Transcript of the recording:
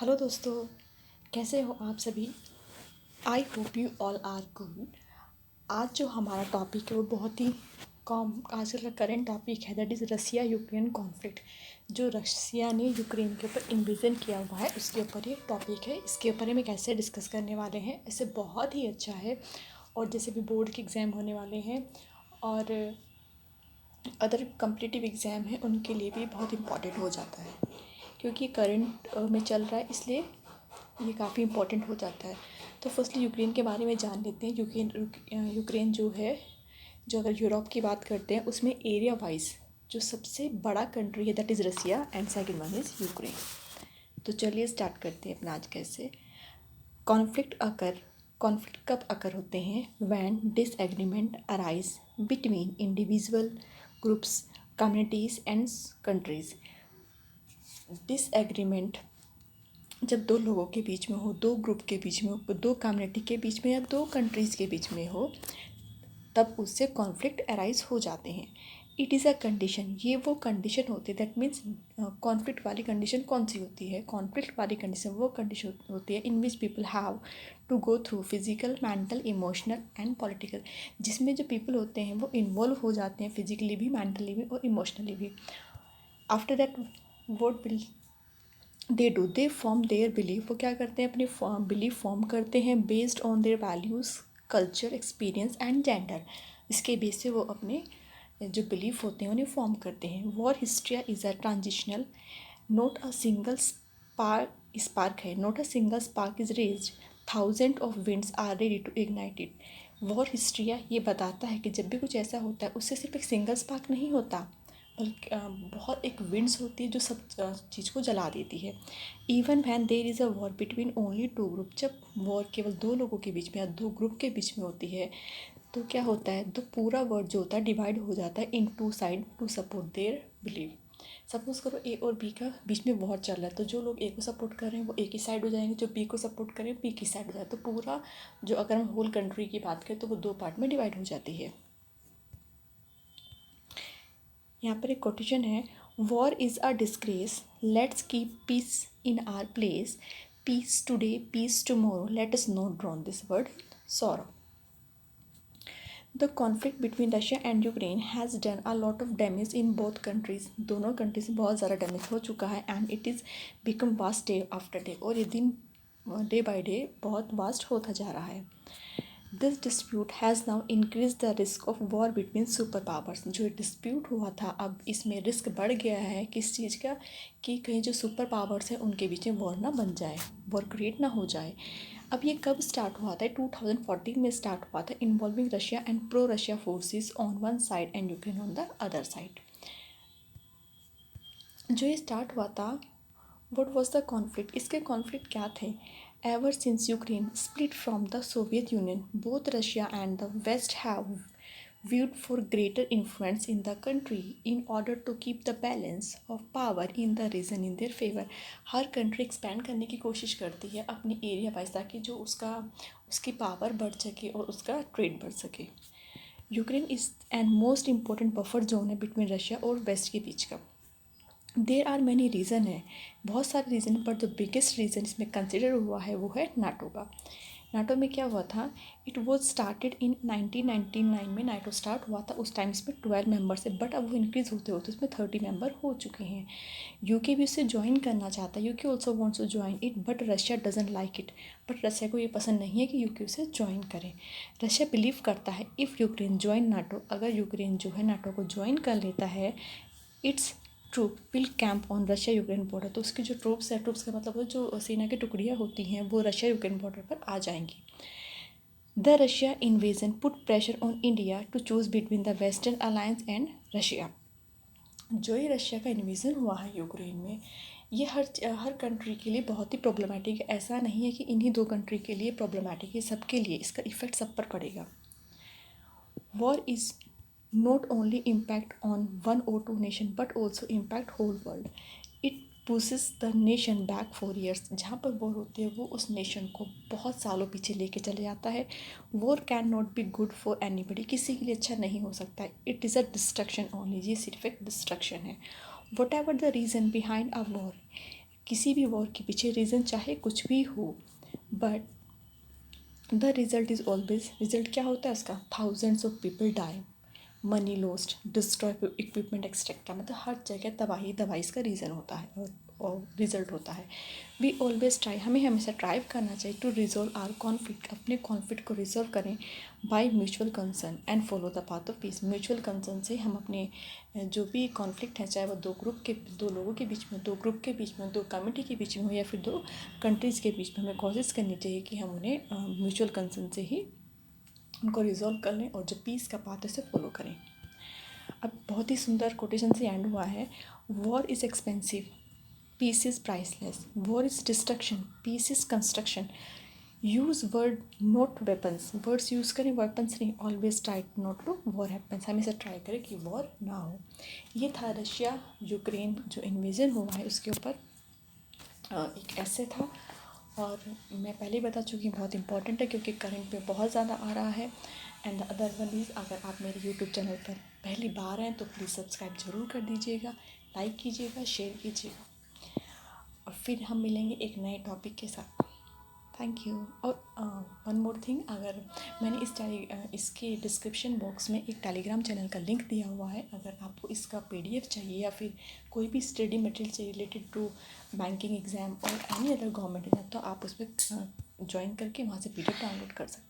Hello दोस्तों, कैसे हो आप सभी। I hope you all are good. आज जो हमारा टॉपिक है वो बहुत ही कॉम आजकल का करेंट टॉपिक है, that is Russia Ukraine conflict. जो रसिया ने यूक्रेन के ऊपर इन्वेजन किया हुआ है उसके ऊपर ये टॉपिक है। इसके ऊपर हम एक ऐसे डिस्कस करने वाले हैं, ऐसे बहुत ही अच्छा है। और जैसे भी बोर्ड के एग्ज़ाम होने वाले हैं और अदर कम्पिटिटिव एग्ज़ाम है उनके लिए भी बहुत इम्पॉर्टेंट हो जाता है, क्योंकि करंट में चल रहा है, इसलिए ये काफ़ी इम्पोर्टेंट हो जाता है। तो फर्स्टली यूक्रेन के बारे में जान लेते हैं। यूक्रेन जो है, जो अगर यूरोप की बात करते हैं उसमें एरिया वाइज जो सबसे बड़ा कंट्री है that is Russia and second one is Ukraine. तो चलिए स्टार्ट करते हैं अपना आज कैसे। कॉन्फ्लिक्ट कब अकर होते हैं? When disagreement arise between individual groups, communities and countries. Disagreement जब दो लोगों के बीच में हो, दो ग्रुप के बीच में हो, दो कम्युनिटी के बीच में या दो कंट्रीज़ के बीच में हो, तब उससे कॉन्फ्लिक्ट अराइज हो जाते हैं। इट इज़ अ कंडीशन, ये वो कंडीशन होती है। दैट मीन्स कॉन्फ्लिक्ट वाली कंडीशन कौन सी होती है? कॉन्फ्लिक्ट वाली कंडीशन वो कंडीशन होती है in which people have to go through physical, mental, emotional and political. जिसमें जो पीपल होते हैं वो इन्वॉल्व हो जाते हैं फिजिकली भी, मेंटली भी और इमोशनली भी। After that what will they form their belief. वो क्या करते हैं? अपनी बिलीफ फॉर्म करते हैं based on their values, culture, experience and gender. इसके बेस से वो अपने जो बिलीफ होते हैं उन्हें फॉर्म करते हैं। War hysteria is a transitional, not a single spark है, not a single spark is raised, thousand of winds are ready to ignite it. War hysteria ये बताता है कि जब भी कुछ ऐसा होता है उससे सिर्फ एक सिंगल स्पार्क नहीं होता, बल्कि बहुत एक विंड्स होती है जो सब चीज़ को जला देती है। Even when there is a war between only two group, जब वॉर केवल दो लोगों के बीच में या दो ग्रुप के बीच में होती है तो क्या होता है? तो पूरा वर्ड जो होता है डिवाइड हो जाता है in two side to support their believe. Suppose करो ए और बी का बीच में वॉर चल रहा है, तो जो लोग ए को सपोर्ट कर रहे हैं वो ए की साइड हो जाएंगे, जो बी को सपोर्ट कर रहे हैं बी की साइड हो जाए। तो पूरा जो, अगर हम होल कंट्री की बात करें तो वो दो पार्ट में डिवाइड हो जाती है। यहाँ पर एक कोटेशन है, war is a disgrace, let's keep peace in our place, peace today peace tomorrow, let us not drown this world sorrow. The conflict between Russia and Ukraine has done a lot of damage in both countries. दोनों countries में बहुत ज़्यादा damage हो चुका है and it is become vast day after day, और ये दिन डे बाई डे बहुत वास्ट होता जा रहा है। This dispute has now increase the risk of war between super powers. जो डिस्प्यूट हुआ था अब इसमें रिस्क बढ़ गया है किस चीज़ का? कि कहीं जो सुपर पावर्स हैं उनके बीच में वॉर ना बन जाए, वॉर क्रिएट ना हो जाए। अब ये कब स्टार्ट हुआ था? 2014 में स्टार्ट हुआ था, involving Russia and pro Russia forces on one side and Ukraine on the other side. जो ये स्टार्ट हुआ था, व्हाट वाज द कॉन्फ्लिक्ट? इसके कॉन्फ्लिक्ट क्या थे? Ever since Ukraine split from the Soviet Union, both Russia and the West have viewed for greater influence in the country in order to keep the balance of power in the region in their favor। Her country expand करने की कोशिश करती है अपनी area wise, ताकि जो उसकी power बढ़ सके और उसका ट्रेड बढ़ सके। Ukraine is and most important buffer zone है बिटवीन रशिया और वेस्ट के बीच का। देर आर मैनी रीज़न है, बहुत सारे रीज़न, पर जो बिगेस्ट रीज़न इसमें कंसिडर हुआ है वो है नाटो का। नाटो में क्या हुआ था? इट वॉज स्टार्टेड इन 1999 में नाटो स्टार्ट हुआ था। उस टाइम इसमें 12 मेंबर्स है, बट अब वो इंक्रीज़ होते होते उसमें 30 मेंबर हो चुके हैं। यूके भी उसे ज्वाइन करना चाहता है, UK also wants to join it, but Russia doesn't like it. But Russia को ये पसंद नहीं है कि यूके उसे ज्वाइन करे। रशिया बिलीव करता है इफ़ यूक्रेन ज्वाइन नाटो, अगर यूक्रेन जो है नाटो को ज्वाइन कर लेता है, its troop will camp on Russia Ukraine border. तो उसकी जो ट्रूप्स है, ट्रूप्स का मतलब जो सेना की टुकड़ियाँ होती हैं वो रशिया यूक्रेन बॉर्डर पर आ जाएंगी। The Russia invasion put pressure on India to choose between the western alliance and Russia. जो ये रशिया का इन्वेजन हुआ है यूक्रेन में, ये हर कंट्री के लिए बहुत ही प्रॉब्लमेटिक है। ऐसा नहीं है कि इन्हीं दो कंट्री के लिए प्रॉब्लमेटिक है, सबके लिए इसका इफेक्ट सब पर पड़ेगा। War is not only impact on one or two nation but also impact whole world। it pushes the nation back 4 years। जहाँ पर वॉर होती है वो उस नेशन को बहुत सालों पीछे लेके चले जाता है। War can not be good for anybody, किसी के लिए अच्छा नहीं हो सकता है। It is a destruction only, ये सिर्फ एक डिस्ट्रक्शन है। What ever the reason behind a war, किसी भी वॉर के पीछे रीज़न चाहे कुछ भी हो, but the result is always, result क्या होता है उसका, thousands of people die, money lost, destroy equipment एक्सट्रैक्टा, मतलब हर जगह तबाही तबाही इसका रीज़न होता है और रिजल्ट होता है। वी ऑलवेज ट्राई, हमें हमेशा ट्राई करना चाहिए टू रिजोल्व आर कॉन्फ्लिक्ट, अपने कॉन्फ्लिक्ट को रिजोल्व करें by mutual concern and follow the path of peace. Mutual concern से हम अपने जो भी कॉन्फ्लिक्ट है, चाहे वो दो लोगों के बीच में, दो ग्रुप के बीच में, दो कम्युनिटी के बीच में हो या फिर दो कंट्रीज़ के बीच में, हमें कोशिश करनी चाहिए कि हम उन्हें म्यूचुअल कंसर्न से ही उनको रिजॉल्व कर लें और जो पीस का पाथ है उसे फॉलो करें। अब बहुत ही सुंदर कोटेशन से एंड हुआ है, war is expensive, peace is priceless, war is destruction, peace is construction, use word not weapons, words use करें वेपन्स नहीं, always try not to war happens, हमेशा ट्राई करें कि वॉर ना हो। ये था रशिया यूक्रेन जो इन्वेजन हुआ है उसके ऊपर एक ऐसे था, और मैं पहले ही बता चुकी हूँ बहुत इंपॉर्टेंट है क्योंकि करंट पे बहुत ज़्यादा आ रहा है। And the other one is, अगर आप मेरे यूट्यूब चैनल पर पहली बार हैं तो प्लीज़ सब्सक्राइब ज़रूर कर दीजिएगा, लाइक कीजिएगा, शेयर कीजिएगा, और फिर हम मिलेंगे एक नए टॉपिक के साथ। Thank you. और वन मोर थिंग, अगर मैंने इसके डिस्क्रिप्शन बॉक्स में एक टेलीग्राम चैनल का लिंक दिया हुआ है, अगर आपको इसका पीडीएफ चाहिए या फिर कोई भी स्टडी मटेरियल चाहिए रिलेटेड टू बैंकिंग एग्ज़ाम और एनी अदर गवर्नमेंट एग्जाम, तो आप उस पर ज्वाइन करके वहाँ से पीडीएफ डाउनलोड कर सकते हैं।